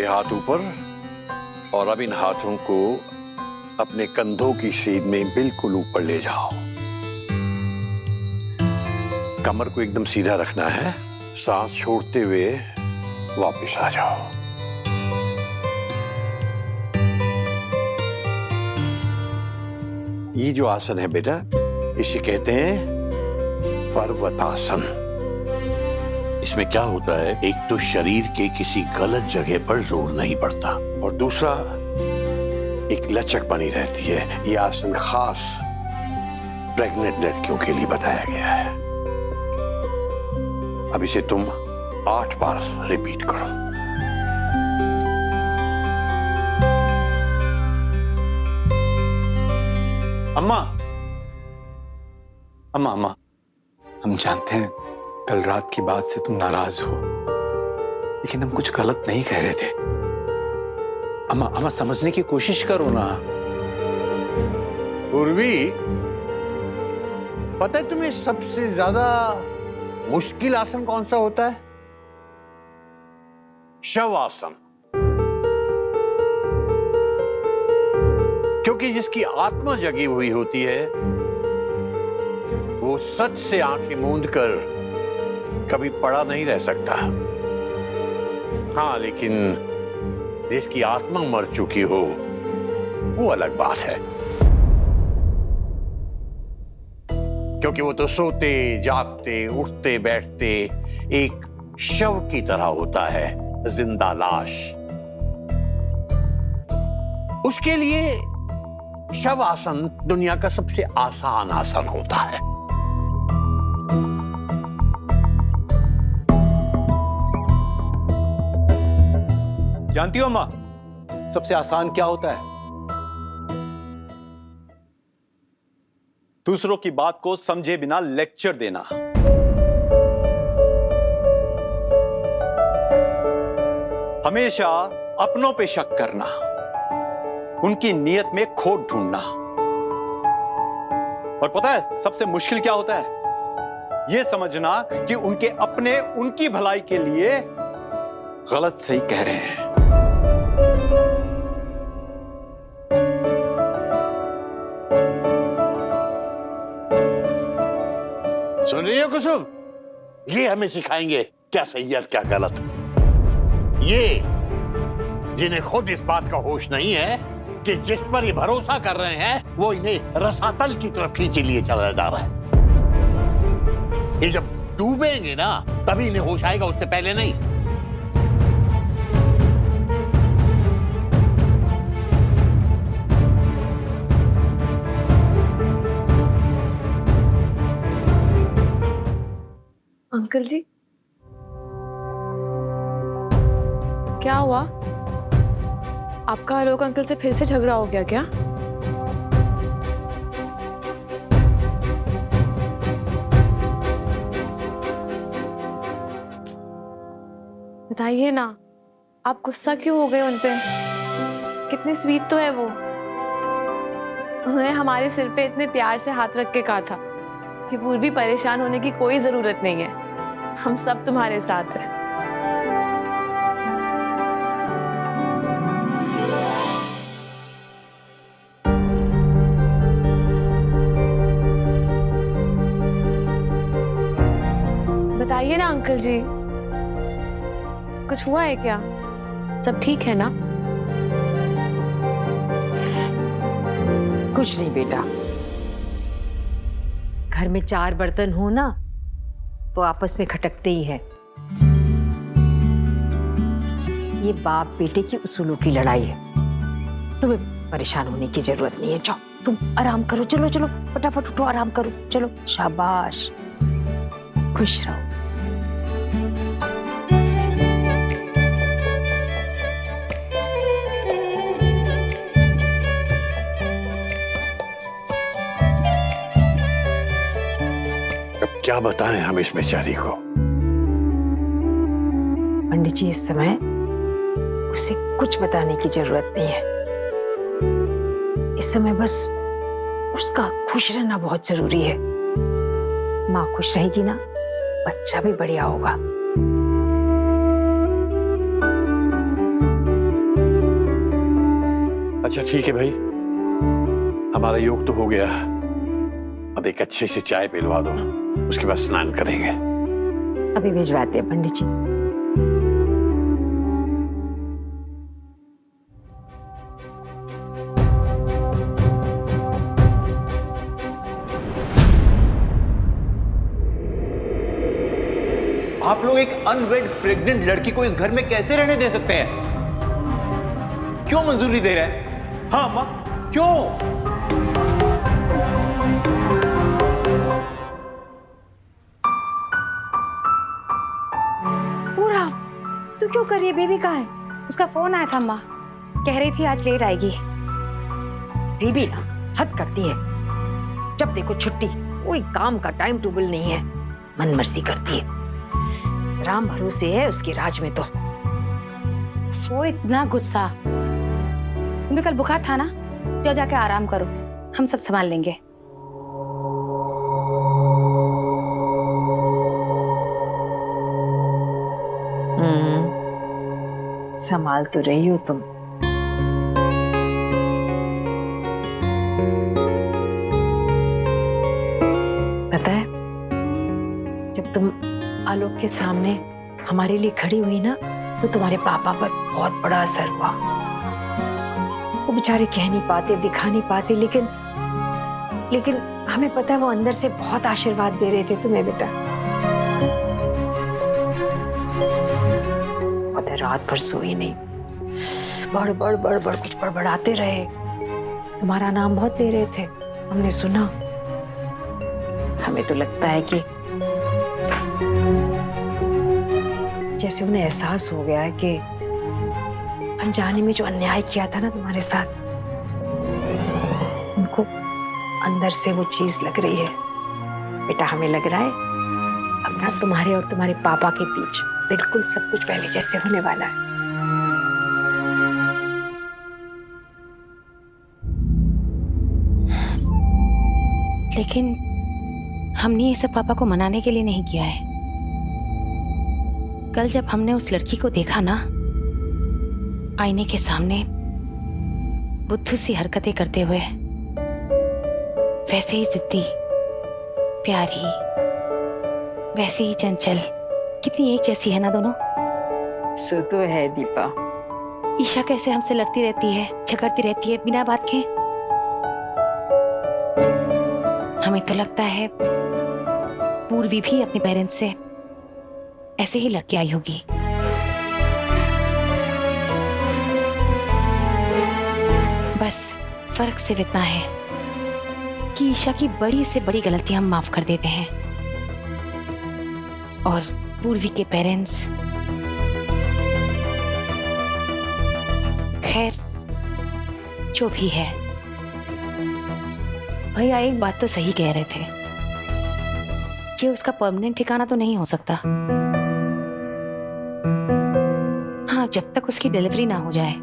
मेरे हाथ ऊपर और अब इन हाथों को अपने कंधों की सीध में बिल्कुल ऊपर ले जाओ। कमर को एकदम सीधा रखना है। सांस छोड़ते हुए वापस आ जाओ। ये जो आसन है बेटा, इसे कहते हैं पर्वतासन। इसमें क्या होता है, एक तो शरीर के किसी गलत जगह पर जोर नहीं पड़ता और दूसरा एक लचक बनी रहती है। यह आसन खास प्रेग्नेंट लड़कियों के लिए बताया गया है। अब इसे तुम 8 बार रिपीट करो। अम्मा, अम्मा, अम्मा, हम जानते हैं कल रात की बात से तुम नाराज हो, लेकिन हम कुछ गलत नहीं कह रहे थे। अम्मा, अम्मा समझने की कोशिश करो ना। पूर्वी, पता है तुम्हें सबसे ज्यादा मुश्किल आसन कौन सा होता है? शवासन। क्योंकि जिसकी आत्मा जगी हुई होती है वो सच से आंखें मूंद कर कभी पड़ा नहीं रह सकता। हाँ, लेकिन जिसकी आत्मा मर चुकी हो वो अलग बात है, क्योंकि वो तो सोते जागते उठते बैठते एक शव की तरह होता है, जिंदा लाश। उसके लिए शव आसन दुनिया का सबसे आसान आसन होता है। जानती हो अम्मा, सबसे आसान क्या होता है? दूसरों की बात को समझे बिना लेक्चर देना। हमेशा अपनों पे शक करना, उनकी नीयत में खोट ढूंढना। और पता है सबसे मुश्किल क्या होता है? यह समझना कि उनके अपने उनकी भलाई के लिए गलत सही कह रहे हैं। सुन रही हो कुसुम? ये हमें सिखाएंगे क्या सही है क्या गलत। ये जिन्हें खुद इस बात का होश नहीं है कि जिस पर ये भरोसा कर रहे हैं वो इन्हें रसातल की तरफ खींचे लिए चला जा रहा है। ये जब डूबेंगे ना तभी इन्हें होश आएगा, उससे पहले नहीं। अंकल जी, क्या हुआ? आपका आलोक अंकल से फिर से झगड़ा हो गया क्या? बताइए ना, आप गुस्सा क्यों हो गए उन पे? कितनी स्वीट तो है वो। उन्होंने हमारे सिर पे इतने प्यार से हाथ रख के कहा था कि पूर्वी परेशान होने की कोई जरूरत नहीं है, हम सब तुम्हारे साथ हैं। बताइए ना अंकल जी, कुछ हुआ है क्या? सब ठीक है ना? कुछ नहीं बेटा, घर में 4 बर्तन हो ना तो आपस में खटकते ही हैं। ये बाप बेटे की उसूलों की लड़ाई है, तुम्हें परेशान होने की जरूरत नहीं है। जाओ तुम आराम करो, चलो चलो फटाफट उठो, आराम करो, चलो शाबाश, खुश रहो। क्या बताएं हम इस बेचारी को? पंडित जी, इस समय उसे कुछ बताने की जरूरत नहीं है। इस समय बस उसका खुश रहना बहुत जरूरी है। माँ खुश रहेगी ना, बच्चा भी बढ़िया होगा। अच्छा ठीक है भाई, हमारा योग तो हो गया। अब एक अच्छी सी चाय पिलवा दो, उसके बाद स्नान करेंगे। अभी भिजवाते हैं पंडित जी। आप लोग एक अनवेड प्रेग्नेंट लड़की को इस घर में कैसे रहने दे सकते हैं? क्यों मंजूरी दे रहे हैं? हाँ अम्मा, क्यों? पूरा तू क्यों कर रही है? बेबी कहाँ है? उसका फोन आया था अम्मा, कह रही थी आज लेट आएगी। बेबी ना हद करती है, जब देखो छुट्टी, कोई काम का टाइम टेबल नहीं है, मन मर्जी करती है। राम भरोसे है उसके राज में तो। वो इतना गुस्सा। तुम्हें कल बुखार था ना, जाओ जाके आराम करो, हम सब संभाल लेंगे। संभाल तो रही हो तुम। पता है, जब तुम आलोक के सामने हमारे लिए खड़ी हुई ना, तो तुम्हारे पापा पर बहुत बड़ा असर हुआ। वो बेचारे कह नहीं पाते, दिखा नहीं पाते, लेकिन हमें पता है वो अंदर से बहुत आशीर्वाद दे रहे थे तुम्हें बेटा। पता है रात भर सोई नहीं, बड़ कुछ बड़बड़ाते रहे, तुम्हारा नाम बहुत ले रहे थे, हमने सुना। हमें तो लगता है कि जैसे उन्हें एहसास हो गया है कि अनजाने में जो अन्याय किया था ना तुम्हारे साथ, उनको अंदर से वो चीज लग रही है। बेटा हमें लग रहा है अब ना तुम्हारे और तुम्हारे पापा के बीच बिल्कुल सब कुछ पहले जैसे होने वाला है। लेकिन हमने ये सब पापा को मनाने के लिए नहीं किया है। कल जब हमने उस लड़की को देखा ना आईने के सामने बुद्धू सी हरकतें करते हुए, वैसे ही जिद्दी, प्यारी, वैसे ही चंचल, कितनी एक जैसी है ना दोनों। सो तो है दीपा। ईशा कैसे हमसे लड़ती रहती है, झगड़ती रहती है बिना बात के। हमें तो लगता है पूर्वी भी अपने पेरेंट्स से ऐसे ही लड़के आई होगी। बस फर्क सिर्फ इतना है कि ईशा की बड़ी से बड़ी गलती हम माफ कर देते हैं और पूर्वी के पेरेंट्स, खैर जो भी है। भैया एक बात तो सही कह रहे थे, ये उसका परमानेंट ठिकाना तो नहीं हो सकता। हाँ, जब तक उसकी डिलीवरी ना हो जाए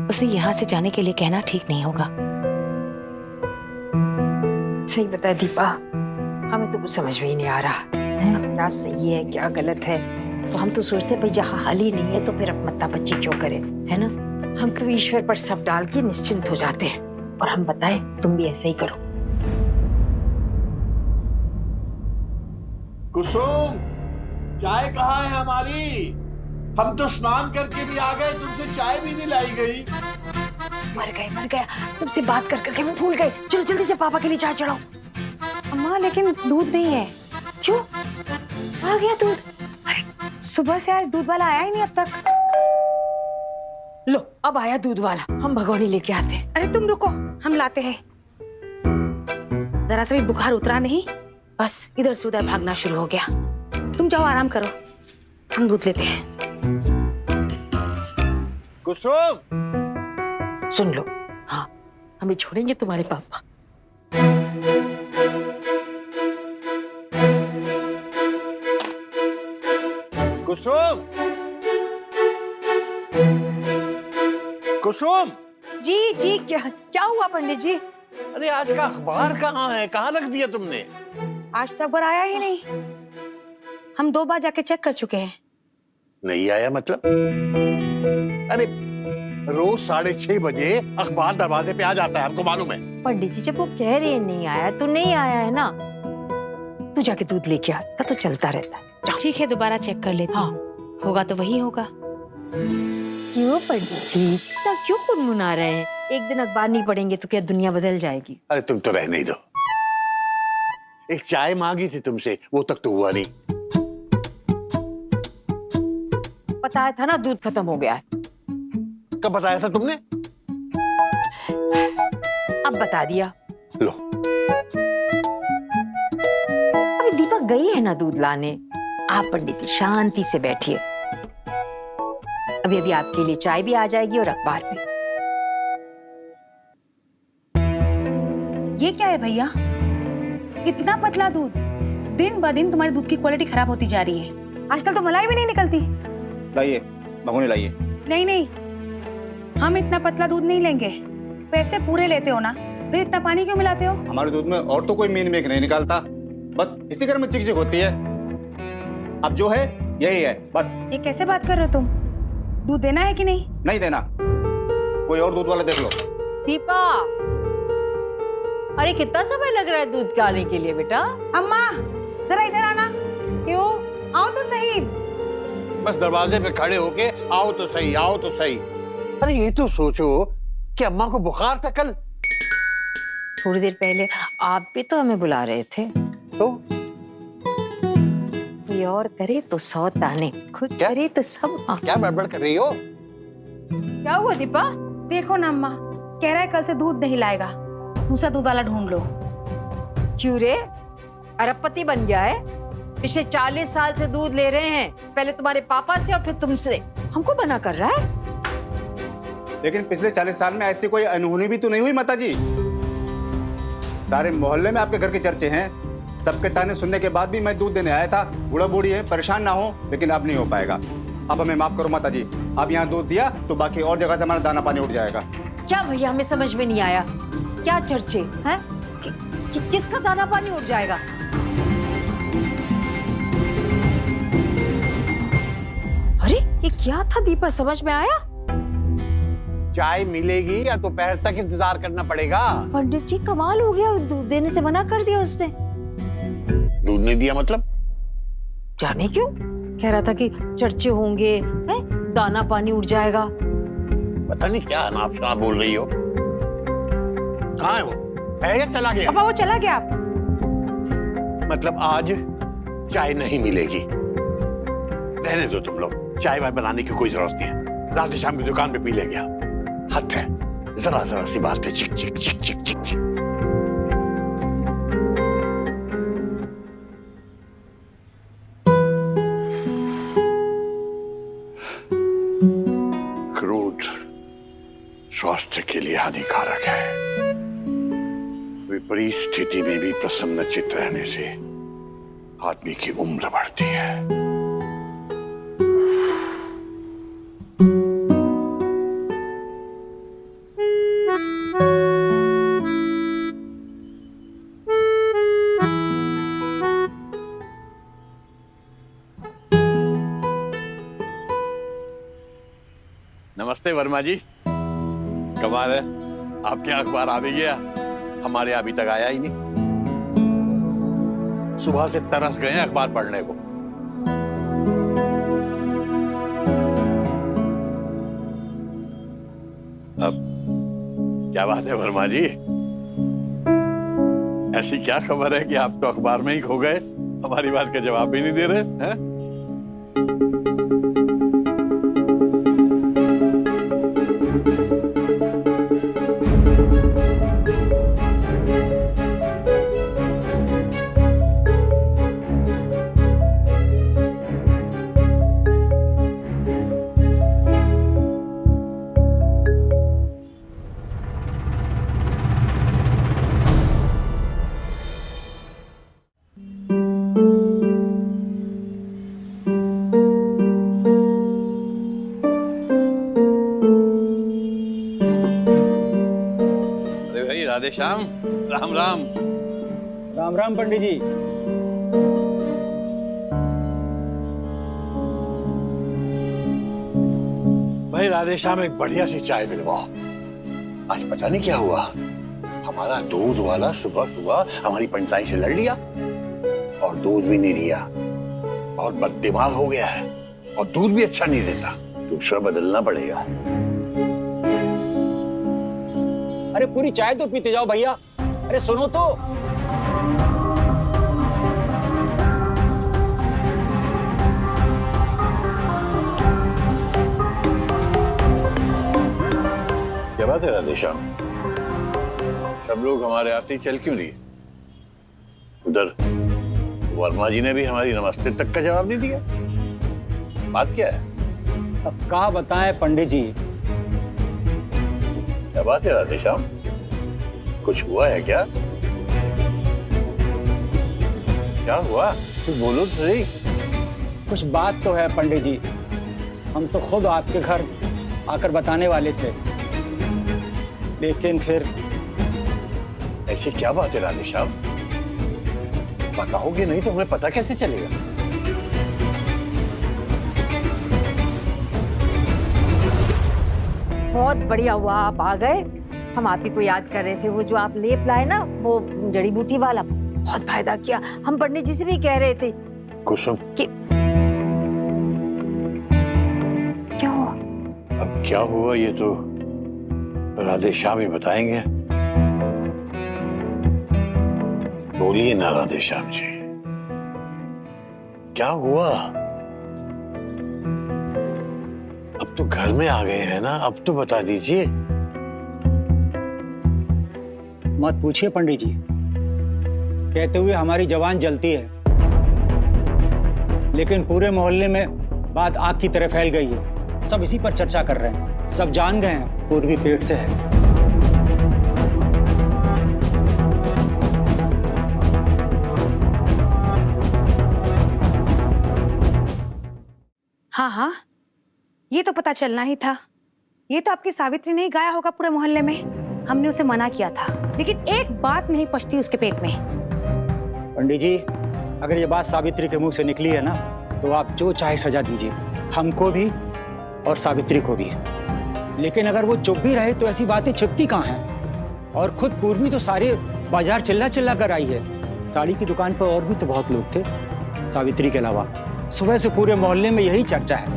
उसे यहाँ से जाने के लिए कहना ठीक नहीं होगा। सही बता दीपा, हमें तो कुछ समझ में ही नहीं आ रहा है, क्या सही है क्या गलत है। तो हम तो सोचते भाई जहाँ हल ही नहीं है तो फिर अब मत्ता बच्ची क्यों करे, है ना। हम तो ईश्वर पर सब डाल के निश्चिंत हो जाते हैं। और हम बताएं तुम भी ऐसे ही करो। कुसुम, चाय कहाँ है हमारी? हम तो स्नान करके भी आ गए, तुमसे चाय भी नहीं लाई गई। मर गया, तुमसे बात कर करके मैं भूल गई। चलो जल्दी से पापा के लिए चाय चढ़ाओ। अम्मा लेकिन दूध नहीं है। क्यों? आ गया दूध? अरे सुबह से आज दूध वाला आया ही नहीं अब तक। लो अब आया दूध वाला, हम भगोनी लेके आते हैं। अरे तुम रुको, हम लाते हैं। जरा सा भी बुखार उतरा नहीं, बस इधर से उधर भागना शुरू हो गया। तुम जाओ आराम करो, हम दूध लेते हैं। कुसुम, सुन लो, हाँ हमें छोड़ेंगे तुम्हारे पापा? कुसुम, कुसुम। जी जी, क्या हुआ पंडित जी? अरे आज का अखबार कहाँ है? कहाँ रख दिया तुमने? आज तक बार आया ही नहीं। हम 2 बार जाके चेक कर चुके हैं। नहीं आया मतलब? अरे रोज 6:30 बजे अखबार दरवाजे पे आ जाता है, आपको मालूम है? पंडित जी जब वो कह रहे हैं नहीं आया तो नहीं आया है ना। तू जाके दूध लेके आ, का तो चलता रहता है। ठीक है, दोबारा चेक कर लेती हूँ। होगा तो वही होगा। क्यों पंडित जी इतना क्यों कुनमुना रहे हैं? एक दिन अखबार नहीं पढ़ेंगे तो क्या दुनिया बदल जाएगी? अरे तुम तो रहने ही दो। एक चाय मांगी थी तुमसे, वो तक तो हुआ नहीं। बताया था ना दूध खत्म हो गया है। कब बताया था तुमने? अब बता दिया। लो, अभी दीपक गई है ना दूध लाने। आप पंडित जी शांति से बैठिए, अभी अभी आपके लिए चाय भी आ जाएगी और अखबार भी। ये क्या है भैया? इतना पतला दूध, दिन ब दिन तुम्हारे दूध की क्वालिटी खराब होती जा रही है। आजकल तो मलाई भी नहीं निकलती। लाइए, भगोनी लाइए। नहीं नहीं, हम इतना पतला दूध नहीं लेंगे। पैसे पूरे लेते हो ना, फिर इतना पानी क्यों मिलाते हो? हमारे दूध में और तो कोई मीन मेक नहीं निकालता, बस इसी घर में चिकचिक होती है। अब जो है यही है बस। ये कैसे बात कर रहे हो तुम? दूध देना है कि नहीं? नहीं देना, कोई और दूध वाला देख लो। दीपा, अरे कितना समय लग रहा है दूध के आने के लिए बेटा? अम्मा जरा इधर आना। क्यों? आओ तो सही। बस दरवाजे पे खड़े होके आओ तो सही, आओ तो सही। अरे ये तो सोचो कि अम्मा को बुखार था कल। थोड़ी देर पहले आप भी तो हमें बुला रहे थे। तो ये और करे तो 100 ताने, खुद क्या? करे तो सब। क्या बड़बड़ कर रही हो? क्या हुआ दीपा? देखो ना अम्मा, कह रहा है कल से दूध नहीं लाएगा, दूसरा दूध वाला ढूंढ लो। क्यों रे, अरबपति बन गया है? पिछले 40 साल से दूध ले रहे हैं, पहले तुम्हारे पापा से और फिर तुमसे। हमको मना कर रहा है? लेकिन पिछले 40 साल में ऐसी कोई अनहोनी भी तो नहीं हुई माता जी। सारे मोहल्ले में आपके घर के चर्चे हैं। सबके ताने सुनने के बाद भी मैं दूध देने आया था। बूढ़ा बूढ़ी है, परेशान ना हो, लेकिन अब नहीं हो पाएगा। अब हमें माफ करो माता जी, अब यहाँ दूध दिया तो बाकी और जगह से हमारा दाना पानी उठ जाएगा। क्या भैया, हमें समझ में नहीं आया, क्या चर्चे हैं? किसका दाना पानी उठ जाएगा? अरे ये क्या था दीपा, समझ में आया? चाय मिलेगी या दोपहर तक इंतजार करना पड़ेगा? पंडित जी कमाल हो गया, दूध देने से मना कर दिया उसने। दूध नहीं दिया मतलब? जाने क्यों, कह रहा था कि चर्चे होंगे, हैं? दाना पानी उठ जाएगा। पता नहीं क्या अनाप शनाप बोल रही हो। कहाँ है वो? है या चला गया? पापा वो चला गया। मतलब आज चाय नहीं मिलेगी। रहने दो तुम लोग, चाय वाय बनाने की कोई जरूरत नहीं है। रात शाम की दुकान पे पी ले गया। हद है, जरा जरा सी बात पे चिक चिक चिक चिक चिक चिक। क्रोध स्वास्थ्य के लिए हानिकारक है। विपरीत स्थिति में भी प्रसन्नचित्त रहने से आदमी की उम्र बढ़ती है। नमस्ते वर्मा जी। कमाल है, आपके अखबार आ भी गया, हमारे अभी तक आया ही नहीं। सुबह से तरस गए हैं अखबार पढ़ने को। अब क्या बात है वर्मा जी, ऐसी क्या खबर है कि आप तो अखबार में ही खो गए, हमारी बात का जवाब भी नहीं दे रहे हैं? राधे श्याम, राम राम। राम राम पंडित जी। भाई राधेश्याम एक बढ़िया सी चाय मिलवाओ। आज पता नहीं क्या हुआ, हमारा दूध वाला सुबह सुबह हमारी पंचायत से लड़ लिया और दूध भी नहीं दिया और बददिमाग हो गया है और दूध भी अच्छा नहीं देता। दूसरा बदलना पड़ेगा। अरे पूरी चाय तो पीते जाओ भैया। अरे सुनो तो। क्या बात है राधेश्याम, सब लोग हमारे आते ही चल क्यों दिए? उधर वर्मा जी ने भी हमारी नमस्ते तक का जवाब नहीं दिया। बात क्या है? अब कहा बताएं पंडित जी। क्या बात है राधेश्याम, कुछ हुआ है क्या? क्या हुआ, कुछ बोलो तो सही। कुछ बात तो है पंडित जी, हम तो खुद आपके घर आकर बताने वाले थे, लेकिन फिर। ऐसी क्या बात है राधेश्याम? बताओगे नहीं तो हमें पता कैसे चलेगा? बहुत बढ़िया हुआ आप आ गए। हम आप ही को याद कर रहे थे। वो जो आप लेप लाए ना, वो जड़ी बूटी वाला, बहुत फायदा किया। हम पंडित जी से भी कह रहे थे कुसुम कि क्या हुआ। अब क्या हुआ ये तो राधेश्याम ही बताएंगे। बोलिए ना राधेश्याम जी, क्या हुआ? अब तो घर में आ गए हैं ना, अब तो बता दीजिए। मत पूछिए पंडित जी, कहते हुए हमारी जवान जलती है, लेकिन पूरे मोहल्ले में बात आग की तरह फैल गई है। सब इसी पर चर्चा कर रहे हैं। सब जान गए हैं पूर्वी पेट से है। हाँ हाँ, ये तो पता चलना ही था। ये तो आपकी सावित्री ने ही गाया होगा पूरे मोहल्ले में। हमने उसे मना किया था, लेकिन एक बात नहीं पचती उसके पेट में। पंडित जी, अगर ये बात सावित्री के मुंह से निकली है ना, तो आप जो चाहे सजा दीजिए, हमको भी और सावित्री को भी। लेकिन अगर वो चुप भी रहे तो ऐसी बातें छिपती कहाँ हैं? और खुद पूर्वी तो सारे बाजार चिल्ला चिल्ला कर आई है। साड़ी की दुकान पर और भी तो बहुत लोग थे सावित्री के अलावा। सुबह से पूरे मोहल्ले में यही चर्चा है।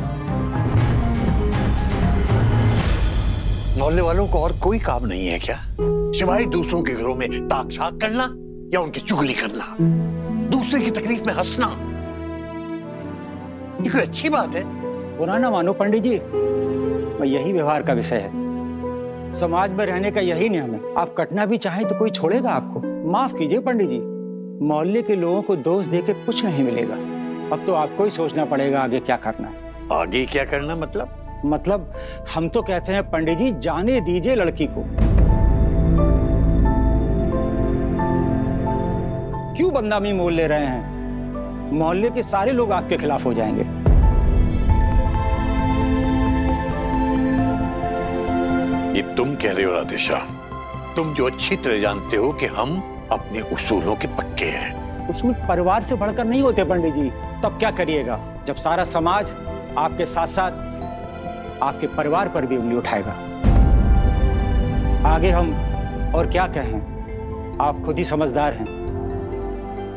मोहल्ले वालों को और कोई काम नहीं है क्या, सिवाय दूसरों के घरों में ताक झाक करना या उनकी चुगली करना, दूसरे की तकलीफ में हंसना? ये कोई अच्छी बात है? बुरा ना मानो पंडित जी, यही व्यवहार का विषय है। समाज में रहने का यही नियम है। आप कटना भी चाहें तो कोई छोड़ेगा आपको? माफ कीजिए पंडित जी, मोहल्ले के लोगों को दोष देके कुछ नहीं मिलेगा। अब तो आपको ही सोचना पड़ेगा आगे क्या करना है। आगे क्या करना मतलब? हम तो कहते हैं पंडित जी, जाने दीजिए लड़की को। क्यों बदनामी मोल ले रहे हैं? मोहल्ले के सारे लोग आपके खिलाफ हो जाएंगे। ये तुम कह रहे हो राधेश्याम, तुम जो अच्छी तरह जानते हो कि हम अपने उसूलों के पक्के हैं। उसूल परिवार से बढ़कर नहीं होते पंडित जी। तब क्या करिएगा जब सारा समाज आपके साथ साथ आपके परिवार पर भी उंगली उठाएगा? आगे हम और क्या कहें, आप खुद ही समझदार हैं।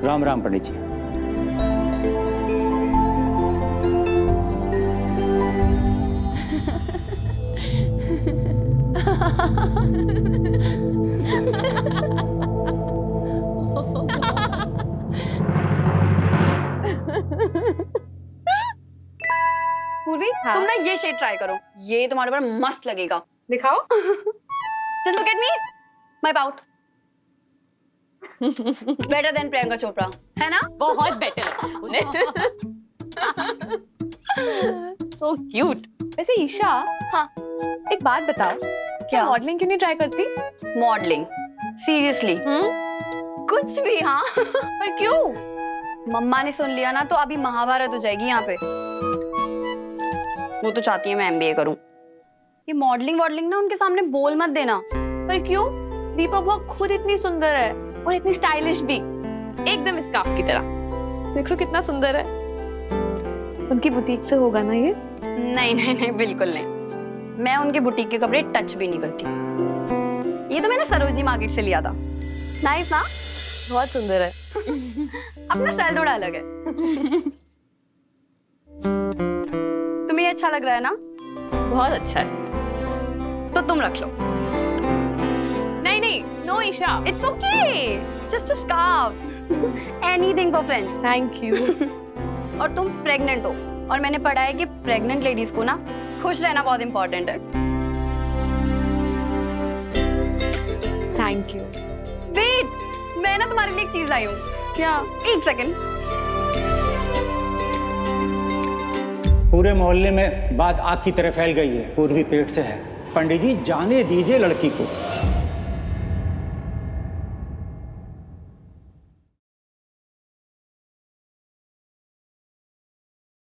राम राम पंडित जी। पूर्वी, तुम ना ये शेड ट्राई करो, ये तुम्हारे ऊपर मस्त लगेगा। दिखाओ। Just look at me, my pout. Better than Priyanka Chopra, है ना? बहुत बेटर उन्हें। So cute. वैसे ईशा, हाँ, एक बात बताओ, क्या मॉडलिंग क्यों नहीं ट्राई करती? मॉडलिंग? सीरियसली? कुछ भी। हाँ। पर क्यों? मम्मा ने सुन लिया ना तो अभी महाभारत हो जाएगी यहाँ पे। वो तो चाहती है मैं MBA करूं। ये मॉडलिंग वॉडलिंग ना उनके सामने बोल मत देना। पर क्यों? दीपा बुआ खुद इतनी सुंदर है और इतनी स्टाइलिश भी, एकदम स्कार्फ की तरह। देखो कितना सुंदर है। उनकी बुटीक से होगा ना ये? नहीं नहीं नहीं, बिल्कुल नहीं। मैं उनके बुटीक के कपड़े टच भी नहीं करती। ये तो मैंने सरोजनी मार्केट से लिया था। नाइस ना? बहुत सुंदर है। अपना स्टाइल थोड़ा अलग है। तुम्हें ये अच्छा लग रहा है ना? बहुत अच्छा है। तो तुम रख लो। नहीं नहीं, no Isha. It's okay, just a scarf. Anything for friends. Thank you. और तुम प्रेग्नेंट हो, और मैंने पढ़ा है कि प्रेग्नेंट लेडीज को ना खुश रहना बहुत इंपॉर्टेंट है। Thank you. वेट, मैं ना तुम्हारे लिए एक चीज लाई हूँ। क्या? एक सेकंड। पूरे मोहल्ले में बात आग की तरह फैल गई है, पूर्वी पेट से है। पंडित जी जाने दीजिए लड़की को।